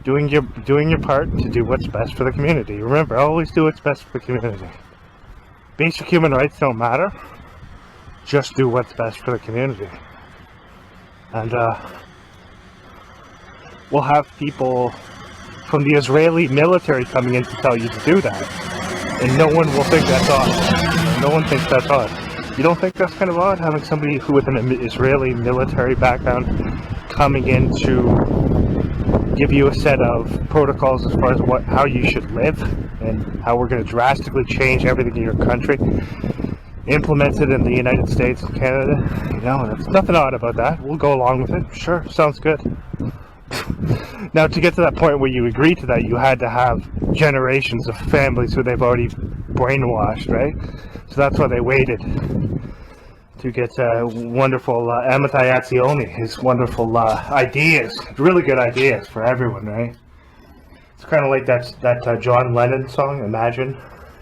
doing your part to do what's best for the community. Remember, always do what's best for the community. Basic human rights don't matter. Just do what's best for the community. And we'll have people from the Israeli military coming in to tell you to do that, and no one will think that's odd. No one thinks that's odd. You don't think that's kind of odd, having somebody who with an Israeli military background coming in to give you a set of protocols as far as how you should live and how we're going to drastically change everything in your country, implemented in the United States and Canada? You know, there's nothing odd about that. We'll go along with it. Sure, sounds good. Now, to get to that point where you agree to that, you had to have generations of families who they've already brainwashed, right? So that's why they waited to get wonderful Amitai Azioni, his wonderful ideas, really good ideas for everyone, right? It's kind of like that John Lennon song, Imagine,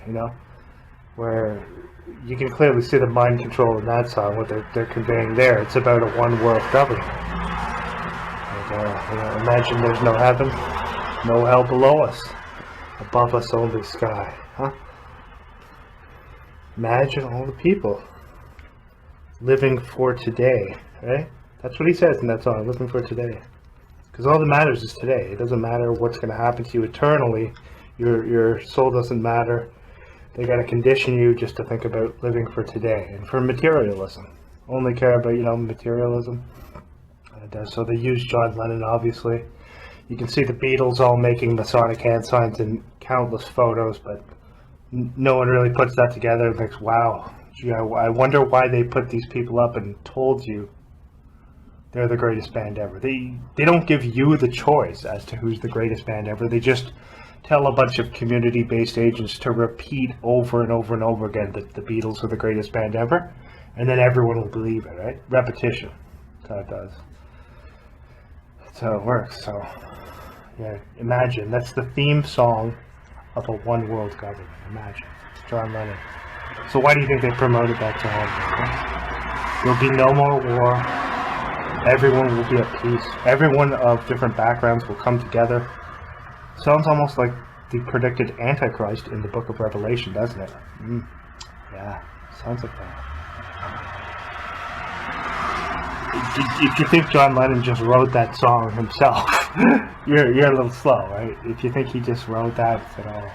you know, where you can clearly see the mind control in that song, what they're conveying there. It's about a one world government. You know, imagine there's no heaven, no hell below us, above us only sky, huh? Imagine all the people living for today, right? That's what he says in that song, living for today. Because all that matters is today. It doesn't matter what's going to happen to you eternally. Your soul doesn't matter. They got to condition you just to think about living for today. And for materialism, only care about, you know, materialism. And so they use John Lennon, obviously. You can see the Beatles all making Masonic hand signs in countless photos, but no one really puts that together and thinks, wow, gee, I wonder why they put these people up and told you they're the greatest band ever. They don't give you the choice as to who's the greatest band ever. They just tell a bunch of community-based agents to repeat over and over and over again that the Beatles are the greatest band ever, and then everyone will believe it, right? Repetition. That's how it does. That's how it works. So, yeah, imagine. That's the theme song of a one-world government. Imagine. John Lennon. So why do you think they promoted that to him? There'll be no more war. Everyone will be at peace. Everyone of different backgrounds will come together. Sounds almost like the predicted Antichrist in the book of Revelation, doesn't it? Yeah, sounds like that. If you think John Lennon just wrote that song himself, you're a little slow, right? If you think he just wrote that, it's at all.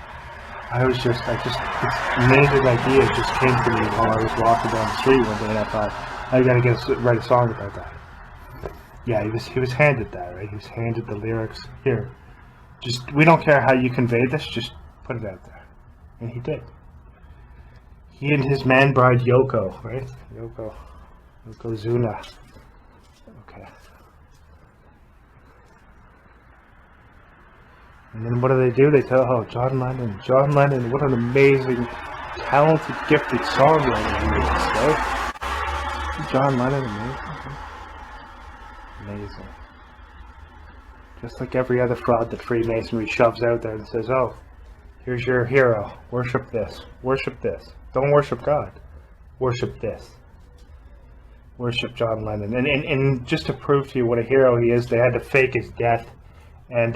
This amazing idea just came to me while I was walking down the street one day, and I thought, I gotta write a song about that. Yeah, he was handed that, right? He was handed the lyrics. Here, we don't care how you convey this, just put it out there. And he did. He and his man bride Yoko, right? Yokozuna. Okay. And then what do? They tell, John Lennon, what an amazing, talented, gifted songwriter he is, right? John Lennon, amazing. Just like every other fraud that Freemasonry shoves out there and says, oh, here's your hero, worship this. Don't worship God, worship this. Worship John Lennon. And just to prove to you what a hero he is, they had to fake his death and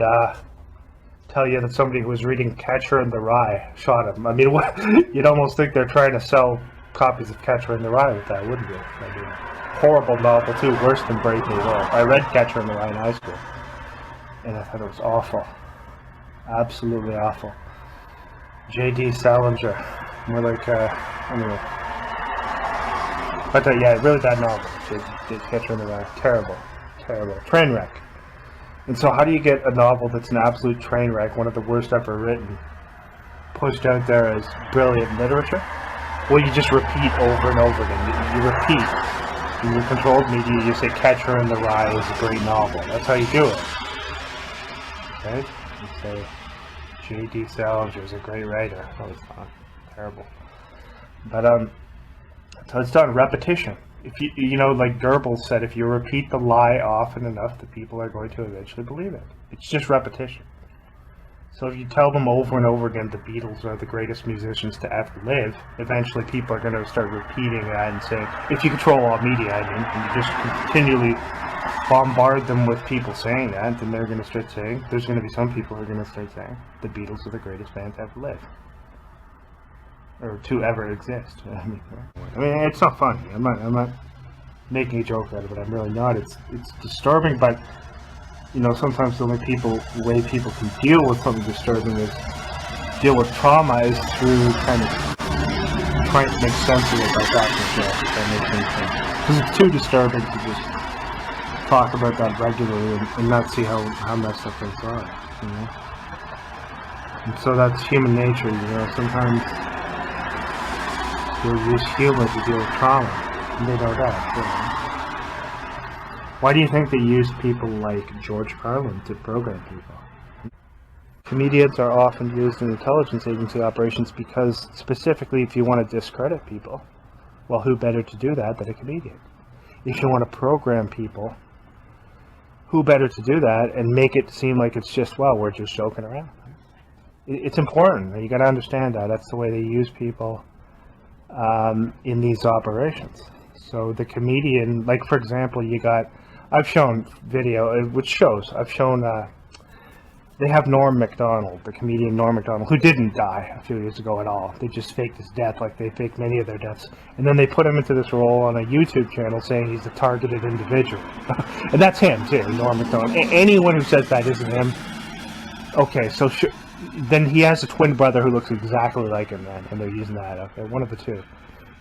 tell you that somebody who was reading Catcher in the Rye shot him. I mean, you'd almost think they're trying to sell copies of Catcher in the Rye with that, wouldn't you? I mean, horrible novel too, worse than Brave New World. I read Catcher in the Rye in high school, and I thought it was awful. Absolutely awful. J.D. Salinger. More like, anyway. But yeah, really bad novel. Catcher in the Rye. Terrible. Train wreck. And so how do you get a novel that's an absolute train wreck, one of the worst ever written, pushed out there as brilliant literature? Well, you just repeat over and over again. You repeat. In your controlled media, you say Catcher in the Rye is a great novel. That's how you do it. Right? You say J.D. Salinger is a great writer. Oh, it's not. Terrible. But, so it's done. Repetition. If you know, like Goebbels said, if you repeat the lie often enough, the people are going to eventually believe it. It's just repetition. So if you tell them over and over again the Beatles are the greatest musicians to ever live, eventually people are going to start repeating that and saying, if you control all media, I mean, and you just continually bombard them with people saying that, then they're going to start saying, there's going to be some people who are going to start saying, the Beatles are the greatest band to ever live. Or to ever exist. I mean, it's not funny. I'm not making a joke out of it. I'm really not. It's disturbing, but you know, sometimes the way people can deal with something disturbing is deal with trauma is through kind of trying to make sense of it like that. That makes any sense. Because it's too disturbing to just talk about that regularly and not see how messed up things are. You know? And so that's human nature. You know, sometimes you'll use humor to deal with trauma, and they know that. You know? Why do you think they use people like George Carlin to program people? Comedians are often used in intelligence agency operations because, specifically, if you want to discredit people, well, who better to do that than a comedian? If you want to program people, who better to do that and make it seem like it's just, well, we're just joking around? It's important. You got to understand that. That's the way they use people in these operations. So the comedian, like for example, I've shown video, which shows, they have Norm Macdonald, the comedian Norm Macdonald, who didn't die a few years ago at all. They just faked his death like they faked many of their deaths. And then they put him into this role on a YouTube channel saying he's a targeted individual. And that's him too, Norm Macdonald. Anyone who says that isn't him, okay, so then he has a twin brother who looks exactly like him then, and they're using that, okay, one of the two.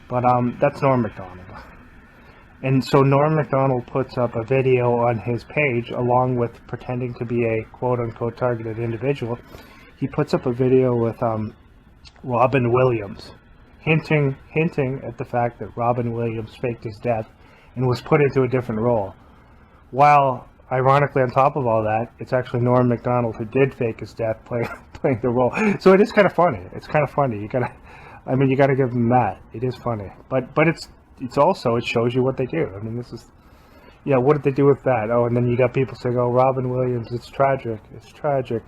But that's Norm Macdonald. And so Norm Macdonald puts up a video on his page, along with pretending to be a quote-unquote targeted individual. He puts up a video with Robin Williams, hinting at the fact that Robin Williams faked his death and was put into a different role. While, ironically, on top of all that, it's actually Norm Macdonald who did fake his death playing the role. So it is kind of funny. It's kind of funny. You gotta give them that. It is funny. But it's also, it shows you what they do. I mean, this is, yeah, what did they do with that? Oh, and then you got people saying, oh, Robin Williams, it's tragic. It's tragic.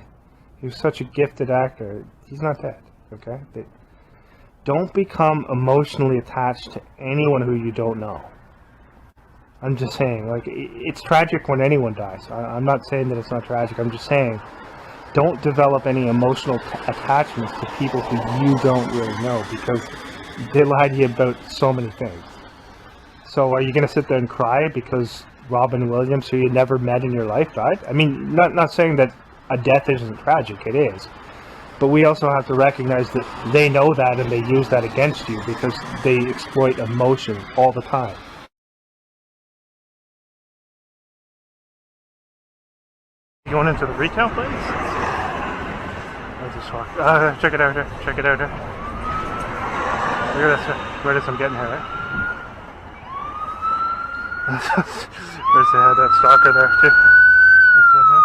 He was such a gifted actor. He's not dead, okay? Don't become emotionally attached to anyone who you don't know. I'm just saying, like, it's tragic when anyone dies. I'm not saying that it's not tragic. I'm just saying, don't develop any emotional attachments to people who you don't really know, because they lie to you about so many things. So are you going to sit there and cry because Robin Williams, who you never met in your life, died? I mean, not saying that a death isn't tragic. It is. But we also have to recognize that they know that and they use that against you because they exploit emotion all the time. You going into the retail place? I'll just walk. Check it out here. Check it out here. Look at this. Where is I'm getting here, right? There's that stalker there too. This one here.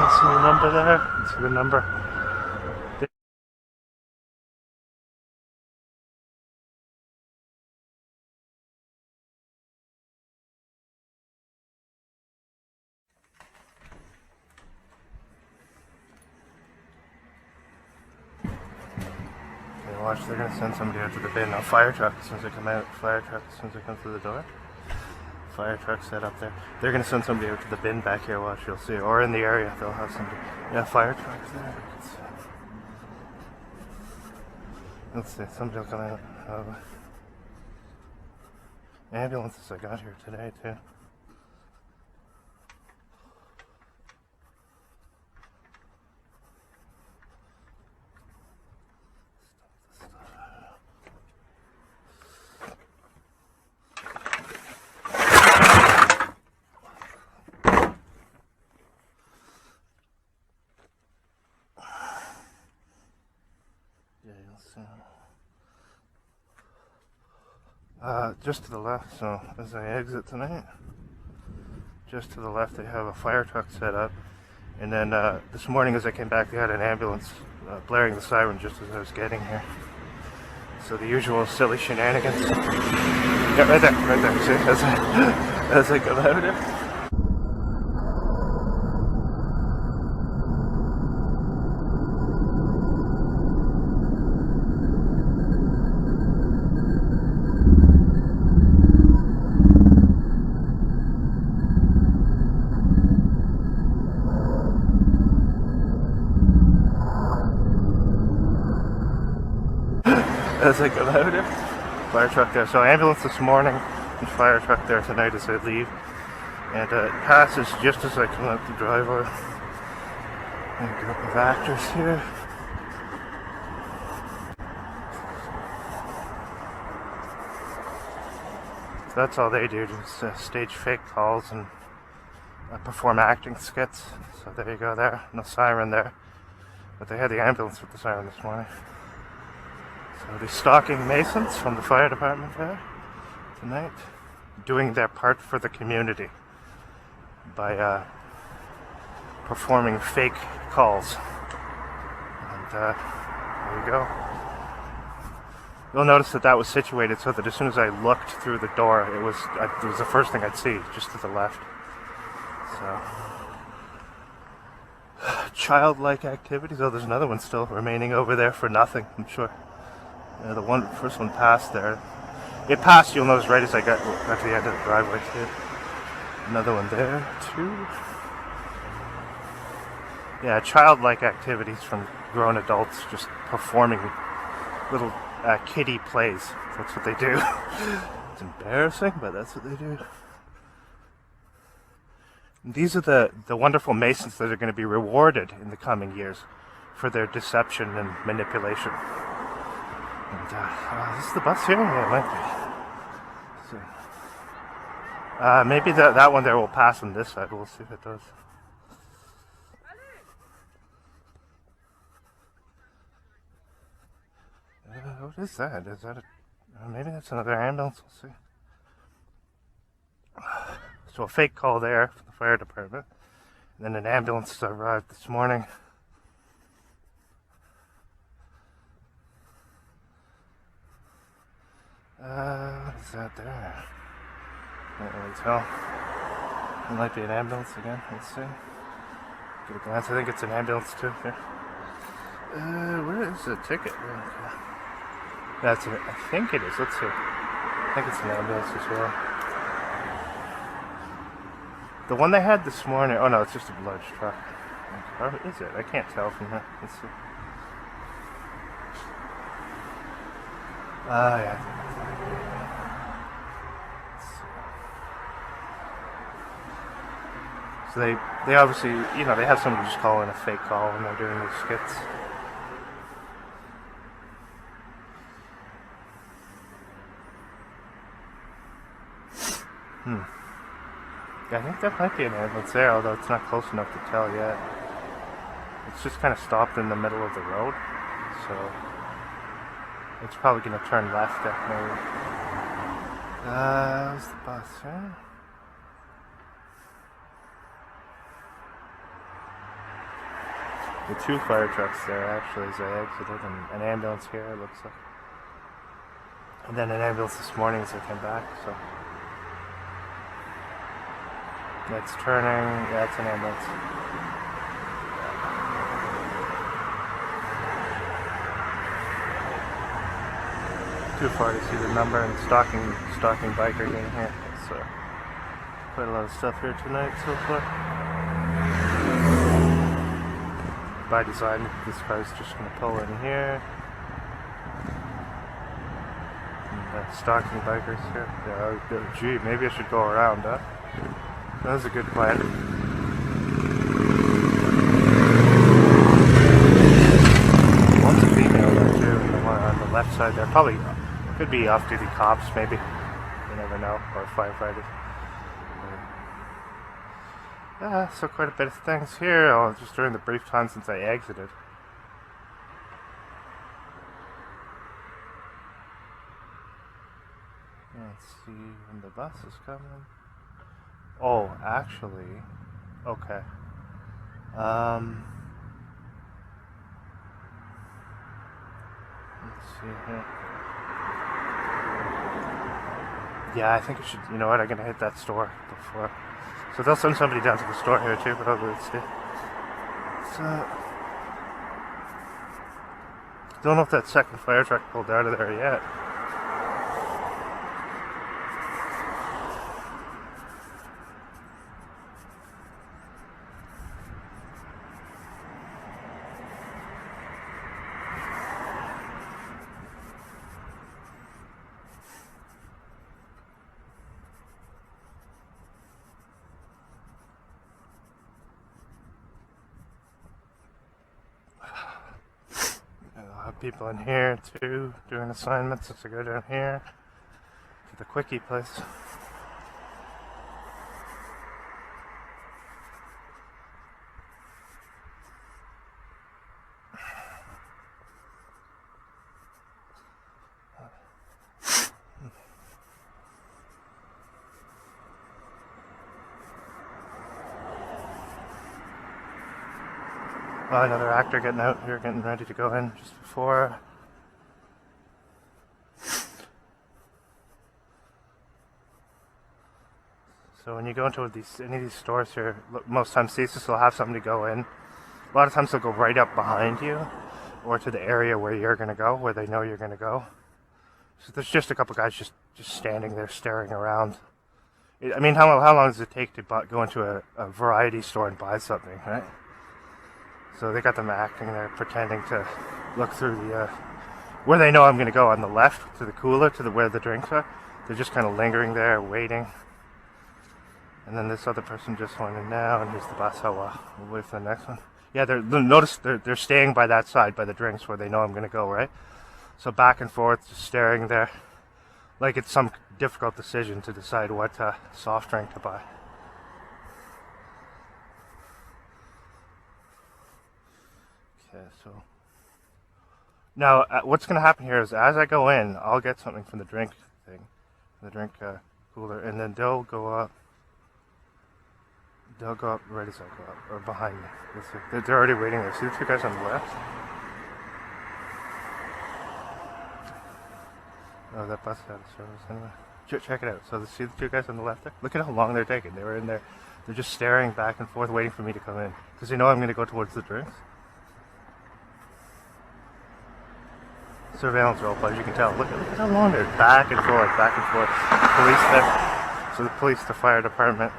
Let's see the number there. Let's see the number. Watch, they're going to send somebody out to the bin. Now, fire truck as soon as they come out. Fire truck as soon as they come through the door. Fire truck set up there. They're going to send somebody out to the bin back here, watch, you'll see. Or in the area, they'll have somebody. Yeah, fire trucks there. Let's see, somebody will come out. Ambulances I got here today, too. Just to the left, so as I exit tonight, just to the left they have a fire truck set up, and then this morning as I came back they had an ambulance blaring the siren just as I was getting here. So the usual silly shenanigans. Yeah, right there, see, as I come out of there. as I go out here. Fire truck there. So ambulance this morning and fire truck there tonight as I leave. And it passes just as I come out the driveway. And a group of actors here. So that's all they do, just stage fake calls and perform acting skits. So there you go there. No siren there. But they had the ambulance with the siren this morning. So the Stalking Masons from the fire department there tonight, doing their part for the community by performing fake calls. And there you go. You'll notice that was situated so that as soon as I looked through the door, it was the first thing I'd see, just to the left. So, childlike activities. Oh, there's another one still remaining over there for nothing, I'm sure. The first one passed there. It passed, you'll notice, right as I got to the end of the driveway too. Another one there too. Yeah, childlike activities from grown adults just performing little kiddie plays. That's what they do. It's embarrassing, but that's what they do. And these are the wonderful Masons that are going to be rewarded in the coming years for their deception and manipulation. And is this the bus here? Yeah, it might be. So, maybe that one there will pass on this side. We'll see if it does. What is that? Is that maybe that's another ambulance? We'll see. So a fake call there from the fire department. And then an ambulance arrived this morning. What is that there? Can't really tell. It might be an ambulance again. Let's see. Get a glance. I think it's an ambulance too. Here. Where is the ticket? That's it. I think it is. Let's see. I think it's an ambulance as well. The one they had this morning. Oh no, it's just a large truck. Or is it? I can't tell from here. Let's see. Yeah. So they obviously, they have somebody just call in a fake call when they're doing these skits. Yeah, I think that might be an ambulance there, although it's not close enough to tell yet. It's just kind of stopped in the middle of the road, so it's probably going to turn left there, maybe. Where's the bus, huh? The two fire trucks there, actually, as I exited, and an ambulance here, it looks like. And then an ambulance this morning as I came back, so. That's turning, yeah, it's an ambulance. Too far to see the number, and stalking biker in here. So quite a lot of stuff here tonight so far. By design, this car's just going to pull in here. And stalking bikers here. Yeah, gee, maybe I should go around, huh? That was a good plan. One's a female there too, and the one on the left side there. Probably could be off-duty cops, maybe. You never know, or firefighters. Yeah, so quite a bit of things here, just during the brief time since I exited. Let's see when the bus is coming. Oh, actually, okay. Let's see here. Yeah, I think I should, you know what, I'm gonna hit that store before. So they'll send somebody down to the store here too, but I'll do it still. So, don't know if that second fire truck pulled out of there yet. people in here too doing assignments as I go down here to the quickie place. Another actor getting out here, getting ready to go in just before. So when you go into any of these stores here, most times CSIS will have somebody go in. A lot of times they'll go right up behind you, or to the area where you're going to go, where they know you're going to go. So there's just a couple guys just standing there staring around. I mean, how long does it take to go into a variety store and buy something, right? So they got them acting there, pretending to look through the, where they know I'm going to go, on the left, to the cooler, to where the drinks are. They're just kind of lingering there, waiting. And then this other person just went in now, and here's the bus. Oh, we'll wait for the next one. Yeah, notice they're staying by that side, by the drinks, where they know I'm going to go, right? So back and forth, just staring there, like it's some difficult decision to decide what soft drink to buy. Okay, so now what's going to happen here is as I go in, I'll get something from the drink thing, the drink cooler, and then they'll go up. They'll go up right as I go up, or behind me. They're already waiting there. See the two guys on the left? Oh, that bus is out of service anyway. Check it out. So see the two guys on the left there? Look at how long they're taking. They were in there. They're just staring back and forth, waiting for me to come in. Because they know I'm going to go towards the drinks. Surveillance role play, as you can tell. Look at how long they're back and forth, back and forth. Police there. So the police, the fire department,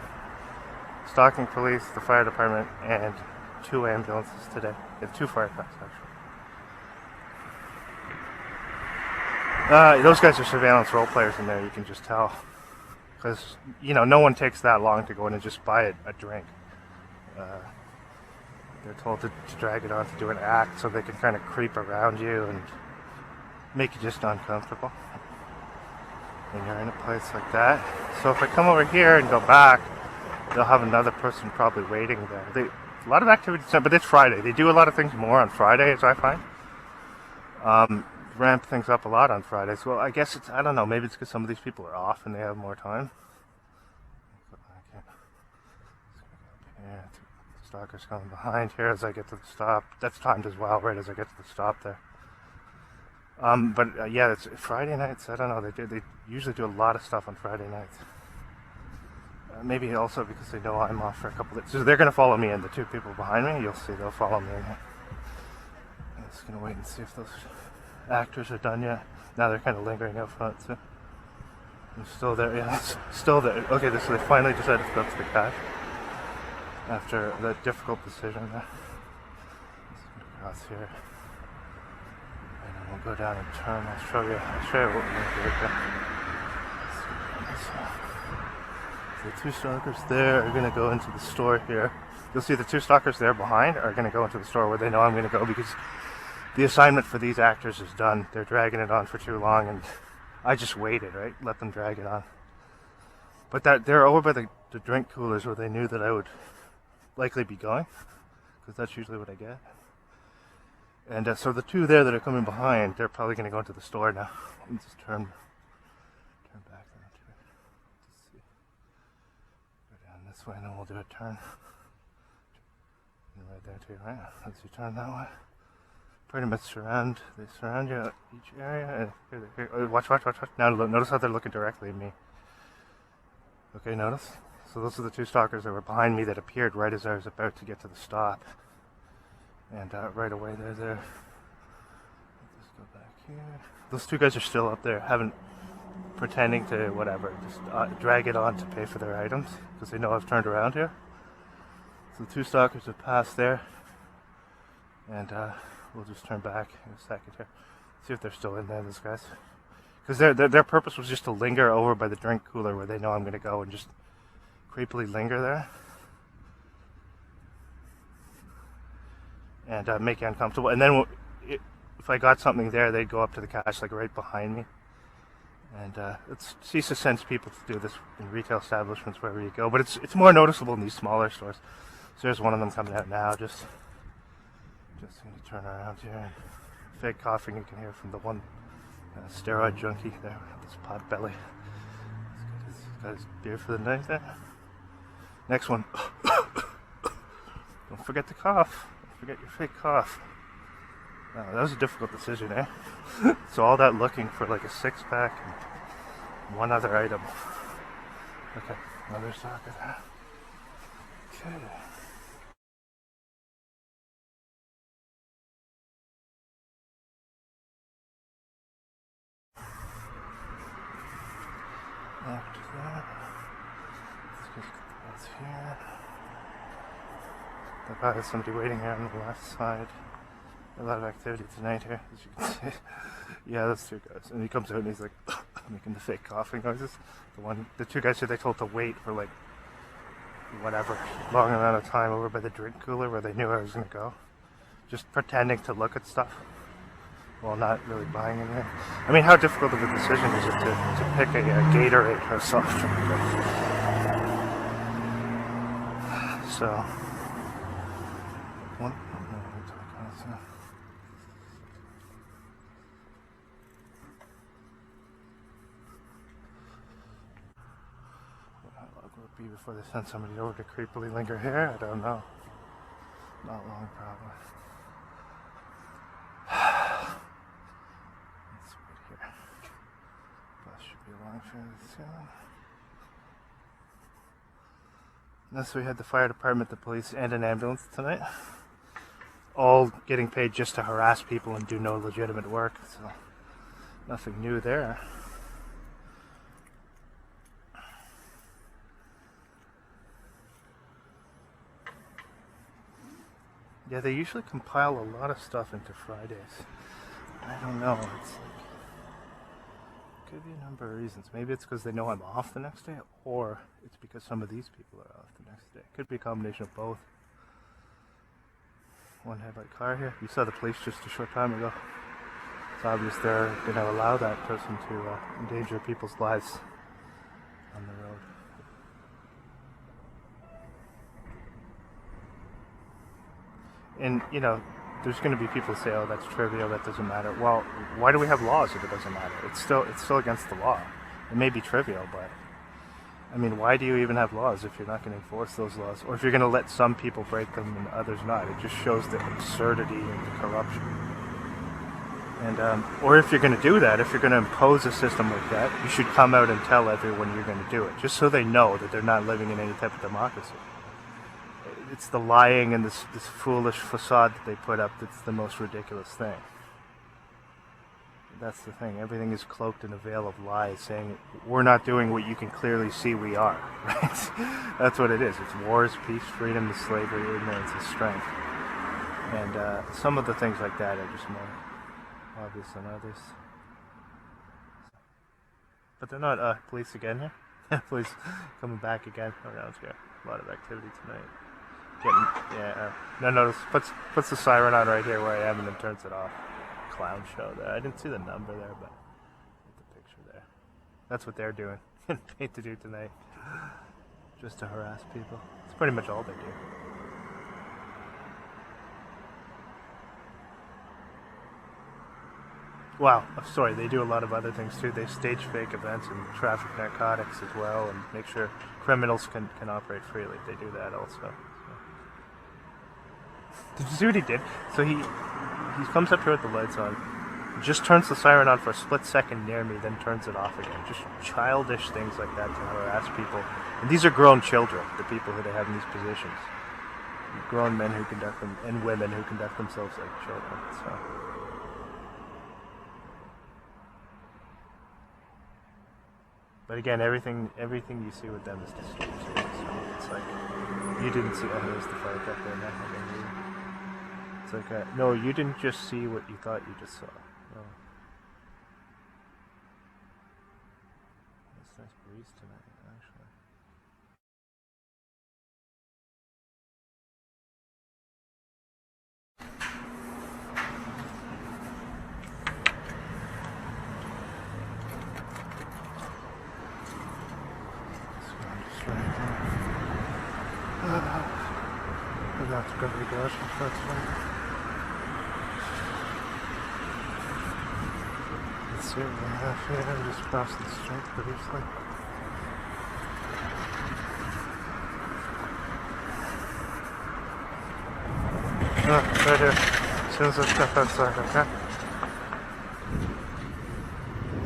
Stalking police, the fire department, and 2 ambulances today. And 2 fire trucks, actually. Those guys are surveillance role players in there, you can just tell. Because, you know, no one takes that long to go in and just buy a drink. They're told to drag it on to do an act so they can kind of creep around you and make you just uncomfortable when you're in a place like that. So if I come over here and go back, they'll have another person probably waiting there. A lot of activities, but it's Friday. They do a lot of things more on Friday, as I find. Ramp things up a lot on Fridays. Well, I guess I don't know, maybe it's because some of these people are off and they have more time. Yeah, stalkers coming behind here as I get to the stop. That's timed as well, right as I get to the stop there. But yeah, it's Friday nights. I don't know. They usually do a lot of stuff on Friday nights. Maybe also because they know I'm off for a couple of days. So they're going to follow me in. The 2 people behind me, you'll see they'll follow me in here. I'm just going to wait and see if those actors are done yet. Now they're kind of lingering out front too. I'm still there. Yeah, still there. Okay, so they finally decided to go to the cash after that difficult decision there. Let's go across here. And then we'll go down and turn. I'll show you what we're going to do right there. The 2 stalkers there are going to go into the store here. You'll see the 2 stalkers there behind are going to go into the store where they know I'm going to go, because the assignment for these actors is done. They're dragging it on for too long, and I just waited, right? Let them drag it on. But they're over by the drink coolers where they knew that I would likely be going, because that's usually what I get. And so the 2 there that are coming behind, they're probably going to go into the store now. Let me just turn back there. Let's see. Go down this way and then we'll do a turn. And right there too, right? Let's see, turn that way. Pretty much they surround you at each area. And here. Watch. Now notice how they're looking directly at me. Okay, notice? So those are the 2 stalkers that were behind me that appeared right as I was about to get to the stop. And right away they're there. Let's go back here. Those 2 guys are still up there, pretending to whatever, just drag it on to pay for their items, because they know I've turned around here. So the 2 stalkers have passed there, and we'll just turn back in a second here. See if they're still in there, those guys. Because their purpose was just to linger over by the drink cooler where they know I'm going to go, and just creepily linger there. And make you uncomfortable. And then if I got something there, they'd go up to the cash like right behind me. And CSIS sends people to do this in retail establishments wherever you go, but it's more noticeable in these smaller stores. So there's one of them coming out now. Just going to turn around here. And fake coughing you can hear from the one steroid junkie there with his pot belly. He's got his beer for the night there. Next one. Don't forget to cough. Don't forget your fake cough. That was a difficult decision, eh? So all that looking for like a six-pack and one other item. Okay, another socket. Okay. After that, let's just go that's here. There probably somebody waiting here on the left side. A lot of activity tonight here, as you can see. Yeah, those two guys. And he comes out and he's like making the fake coughing noises. The two guys who they told to wait for like whatever long amount of time over by the drink cooler where they knew I was gonna go. Just pretending to look at stuff while not really buying anything. I mean, how difficult of a decision is it to pick a Gatorade or a soft drink? So, one. How long will it be before they send somebody over to creepily linger here? I don't know. Not long, probably. Let's wait here. Bus should be along fairly soon. Thus, we had the fire department, the police, and an ambulance tonight. All getting paid just to harass people and do no legitimate work, so nothing new there. Yeah, they usually compile a lot of stuff into Fridays. I don't know, it's like, could be a number of reasons. Maybe it's because they know I'm off the next day, or it's because some of these people are off the next day. Could be a combination of both. One headlight car here. You saw the police just a short time ago. It's obvious they're going to allow that person to endanger people's lives on the road. And, you know, there's going to be people who say, oh, that's trivial, that doesn't matter. Well, why do we have laws if it doesn't matter? It's still against the law. It may be trivial, but, I mean, why do you even have laws if you're not going to enforce those laws? Or if you're going to let some people break them and others not? It just shows the absurdity and the corruption. And, or if you're going to do that, if you're going to impose a system like that, you should come out and tell everyone you're going to do it, just so they know that they're not living in any type of democracy. It's the lying and this foolish facade that they put up that's the most ridiculous thing. That's the thing. Everything is cloaked in a veil of lies, saying we're not doing what you can clearly see we are. Right? That's what it is. It's wars, peace, freedom, slavery, ignorance, and strength. And some of the things like that are just more obvious than others. But they're not police again here. Police coming back again around here. A lot of activity tonight. No notice. Puts the siren on right here where I am and then turns it off. Clown show there. I didn't see the number there, but the picture there. That's what they're doing. Paid to do tonight. Just to harass people. It's pretty much all they do. Wow, sorry, they do a lot of other things too. They stage fake events and traffic narcotics as well and make sure criminals can operate freely. They do that also. Did you see what he did? So he comes up here with the lights on, just turns the siren on for a split second near me, then turns it off again. Just childish things like that to harass people. And these are grown children, the people who they have in these positions. Grown men who conduct them, and women who conduct themselves like children. So. But again, everything you see with them is distorted. So it's like, you didn't see, oh, there's the fire truck there now. It's like, no, you didn't just see what you thought you just saw. No. It's a nice breeze tonight, actually. right there. And that's going to be good. That's fine. Let's see what we have here. Just across the street briefly. Oh, right here. As soon as I step outside, okay? As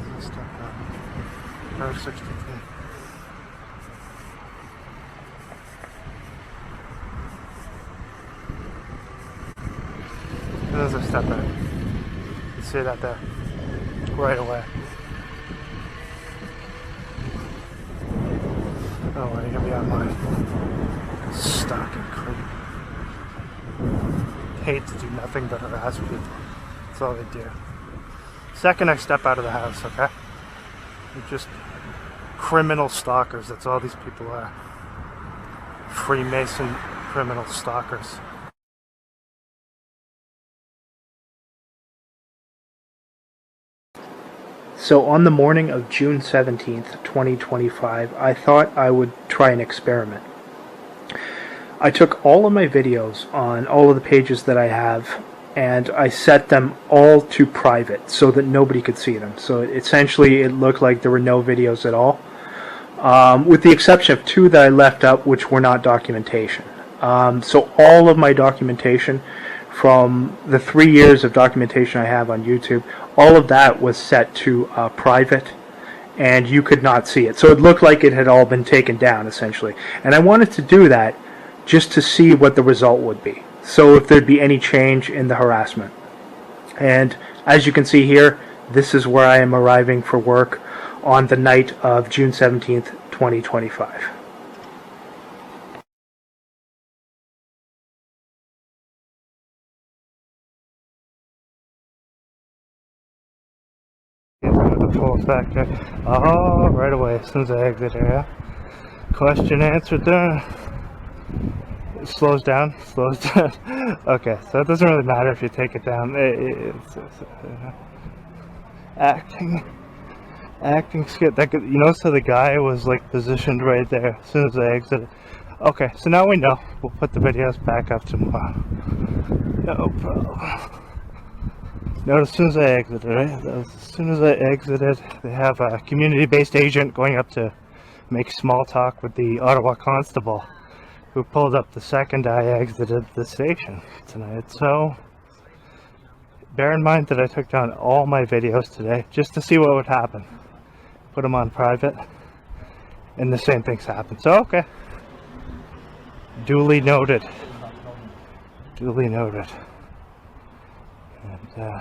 soon as I step out. Power 63. As soon as I step out. You see that there? Right away. Oh, what are you gonna be on my stalking creep? Hate to do nothing but harass people. That's all they do. Second I step out of the house, okay? They're just criminal stalkers. That's all these people are. Freemason criminal stalkers. So on the morning of June 17th, 2025, I thought I would try an experiment. I took all of my videos on all of the pages that I have, and I set them all to private so that nobody could see them. So essentially it looked like there were no videos at all, with the exception of 2 that I left up, which were not documentation. So all of my documentation from the 3 years of documentation I have on YouTube, all of that was set to private, and you could not see it. So it looked like it had all been taken down, essentially. And I wanted to do that just to see what the result would be. So if there'd be any change in the harassment. And as you can see here, this is where I am arriving for work on the night of June 17th, 2025. The full effect here. Oh, right away, as soon as I exit here, yeah. Question answered there. It slows down. Okay, so it doesn't really matter if you take it down. It's acting skit. That could, you know, so the guy was like positioned right there as soon as I exited. Okay, so now we know. We'll put the videos back up tomorrow. No problem. Notice as soon as I exited, right? As soon as I exited, they have a community-based agent going up to make small talk with the Ottawa constable, who pulled up the second I exited the station tonight. So bear in mind that I took down all my videos today just to see what would happen. Put them on private, and the same things happen. So okay, duly noted. Duly noted. And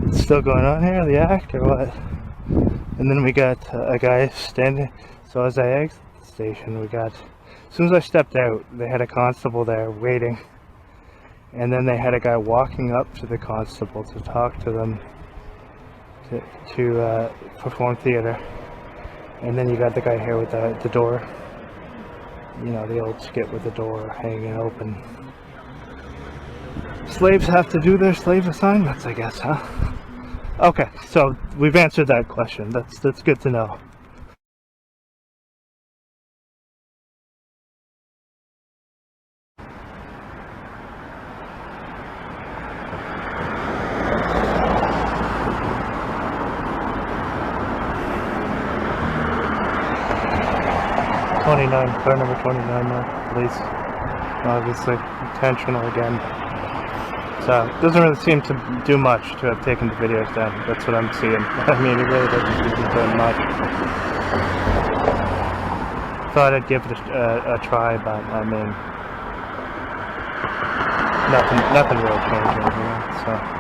it's still going on here, the act, or what? And then we got a guy standing. So as I exit the station, we got, as soon as I stepped out, they had a constable there waiting, and then they had a guy walking up to the constable to talk to them, to perform theater. And then you got the guy here with the door, you know, the old skit with the door hanging open. Slaves have to do their slave assignments, I guess, huh? Okay, so we've answered that question. That's good to know. Car number 29 now, police. Obviously, intentional again. So, it doesn't really seem to do much to have taken the videos down. That's what I'm seeing. I mean, it really doesn't seem to do much. Thought I'd give it a try, but I mean, nothing really changing, you know, so.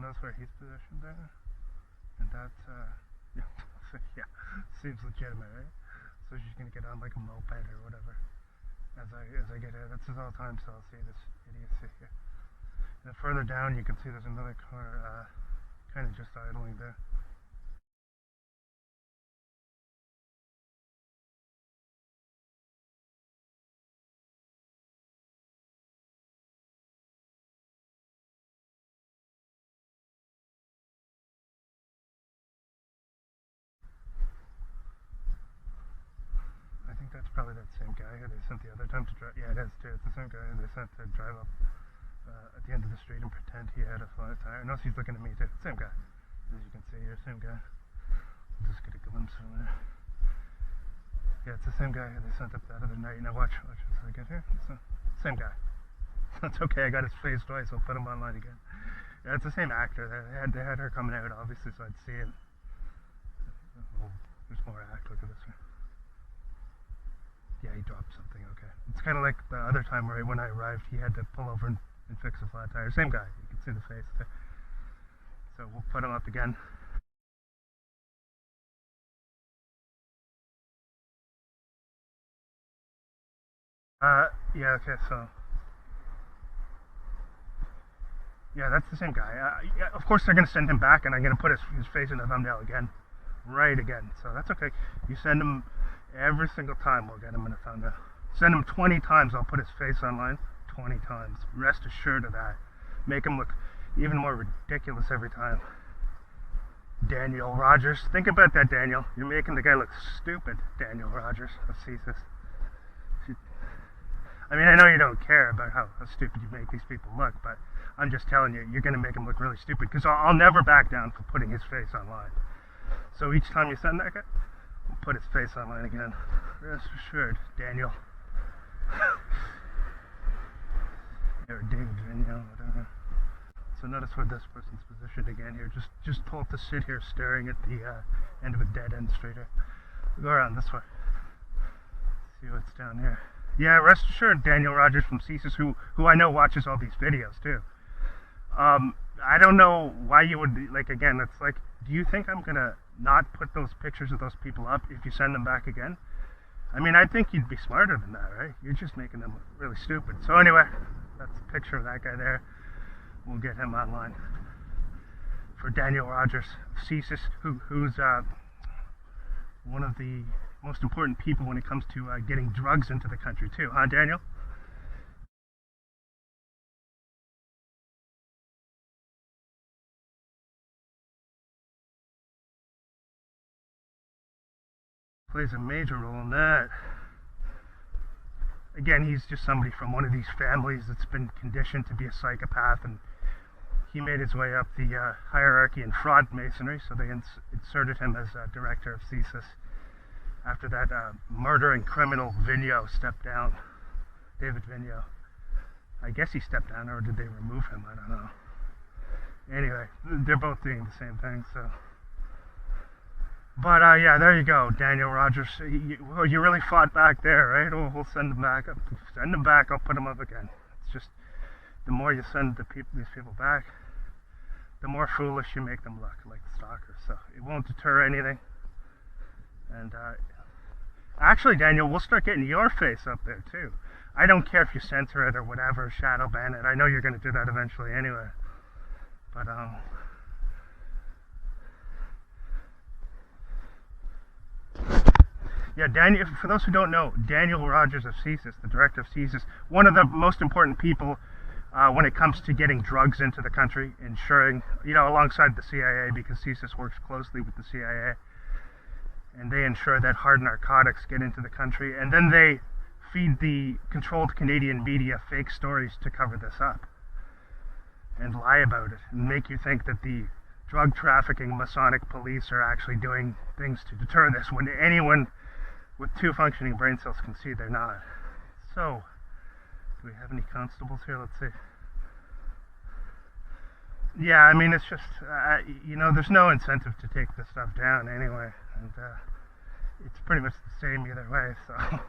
notice where he's positioned there, and that's yeah, seems legitimate, right? So she's gonna get on like a moped or whatever. As I get it, that's his all-time, so I'll see this idiocy here. And further down, you can see there's another car, kind of just idling there. I think that's probably that same guy who they sent the other time to drive. Yeah, it is too. It's the same guy who they sent to drive up at the end of the street and pretend he had a flat tire. No, he's looking at me too. Same guy. As you can see here, same guy. I'll just get a glimpse of there. Yeah, it's the same guy who they sent up that other night. Now watch as I get here. It's the same guy. That's okay. I got his face twice. I'll put him online again. Yeah, it's the same actor. They had her coming out obviously, so I'd see it. Oh, there's more act. Look at this one. Yeah, he dropped something, okay. It's kind of like the other time where when I arrived, he had to pull over and fix a flat tire. Same guy, you can see the face there. So we'll put him up again. Yeah, okay, so. Yeah, that's the same guy. Yeah, of course they're going to send him back, and I'm going to put his face in the thumbnail again. Right again, so that's okay. You send him every single time, we'll get him in a thumbnail. Send him 20 times, I'll put his face online. 20 times. Rest assured of that. Make him look even more ridiculous every time. Daniel Rogers. Think about that, Daniel. You're making the guy look stupid, Daniel Rogers of CSIS. I mean, I know you don't care about how stupid you make these people look, but I'm just telling you, you're going to make him look really stupid, because I'll never back down for putting his face online. So each time you send that guy, we'll put his face online again. Rest assured, Daniel. Or David Vigneault, whatever. So notice where this person's positioned again here. Just told to sit here staring at the end of a dead end street here. Go around this way. See what's down here. Yeah, rest assured, Daniel Rogers from CSIS, who I know watches all these videos too. I don't know why you would, like, again, it's like, do you think I'm gonna not put those pictures of those people up if you send them back again? I mean, I think you'd be smarter than that, right? You're just making them look really stupid. So anyway, that's a picture of that guy there. We'll get him online. For Daniel Rogers of CSIS, who's one of the most important people when it comes to getting drugs into the country too, huh, Daniel? Plays a major role in that. Again, he's just somebody from one of these families that's been conditioned to be a psychopath, and he made his way up the hierarchy in fraud masonry, so they inserted him as director of CSIS. After that, murdering criminal Vigneault stepped down. David Vigneault. I guess he stepped down, or did they remove him? I don't know. Anyway, they're both doing the same thing, so. But yeah, there you go, Daniel Rogers. You really fought back there, right? We'll send him back. Send him back. I'll put him up again. It's just the more you send these people back, the more foolish you make them look, like the stalkers. So it won't deter anything. And actually, Daniel, we'll start getting your face up there too. I don't care if you censor it or whatever, shadow ban it. I know you're going to do that eventually anyway. But yeah, Daniel. For those who don't know, Daniel Rogers of CSIS, the director of CSIS, one of the most important people when it comes to getting drugs into the country, ensuring, alongside the CIA, because CSIS works closely with the CIA, and they ensure that hard narcotics get into the country, and then they feed the controlled Canadian media fake stories to cover this up and lie about it and make you think that the drug trafficking Masonic police are actually doing things to deter this, when anyone with 2 functioning brain cells can see they're not. So, do we have any constables here? Let's see. Yeah, I mean, it's just, there's no incentive to take this stuff down anyway, and it's pretty much the same either way, so.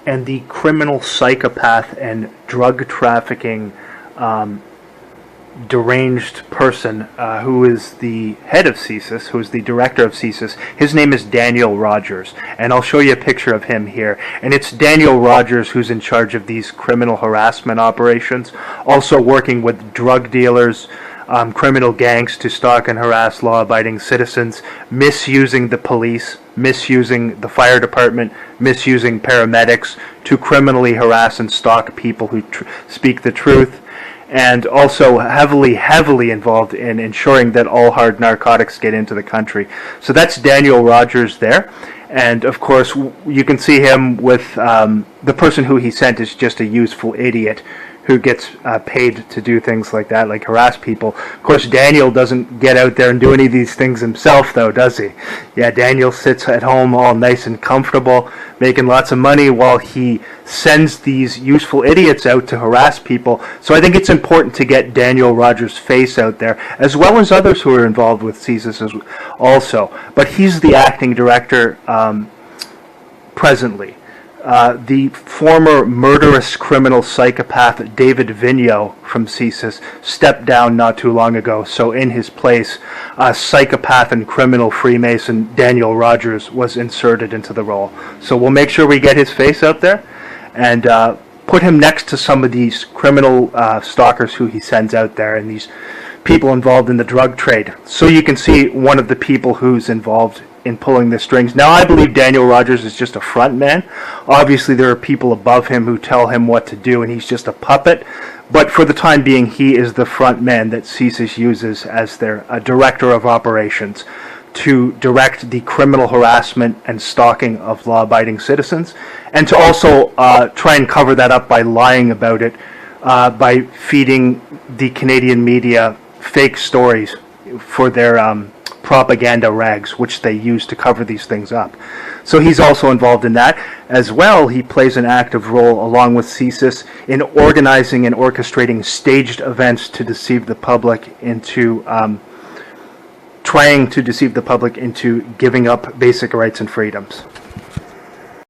and the criminal psychopath and drug trafficking deranged person who is the head of CSIS, who is the director of CSIS. His name is Daniel Rogers, and I'll show you a picture of him here. And it's Daniel Rogers who's in charge of these criminal harassment operations, also working with drug dealers, criminal gangs to stalk and harass law-abiding citizens, misusing the police, misusing the fire department, misusing paramedics to criminally harass and stalk people who speak the truth, and also heavily involved in ensuring that all hard narcotics get into the country. So that's Daniel Rogers there. And of course, you can see him with the person who he sent is just a useful idiot who gets paid to do things like that, like harass people. Of course, Daniel doesn't get out there and do any of these things himself, though, does he? Yeah, Daniel sits at home all nice and comfortable, making lots of money while he sends these useful idiots out to harass people. So I think it's important to get Daniel Rogers' face out there, as well as others who are involved with CSIS also. But he's the acting director presently. The former murderous criminal psychopath David Vigneault from CSIS stepped down not too long ago, so in his place, psychopath and criminal Freemason Daniel Rogers was inserted into the role. So we'll make sure we get his face out there and put him next to some of these criminal stalkers who he sends out there and these people involved in the drug trade. So you can see one of the people who's involved in pulling the strings. Now, I believe Daniel Rogers is just a front man. Obviously, there are people above him who tell him what to do, and he's just a puppet. But for the time being, he is the front man that CSIS uses as their director of operations to direct the criminal harassment and stalking of law-abiding citizens, and to also try and cover that up by lying about it, by feeding the Canadian media fake stories for their propaganda rags, which they use to cover these things up. So he's also involved in that. As well, he plays an active role, along with CSIS, in organizing and orchestrating staged events to deceive the public into trying to deceive the public into giving up basic rights and freedoms.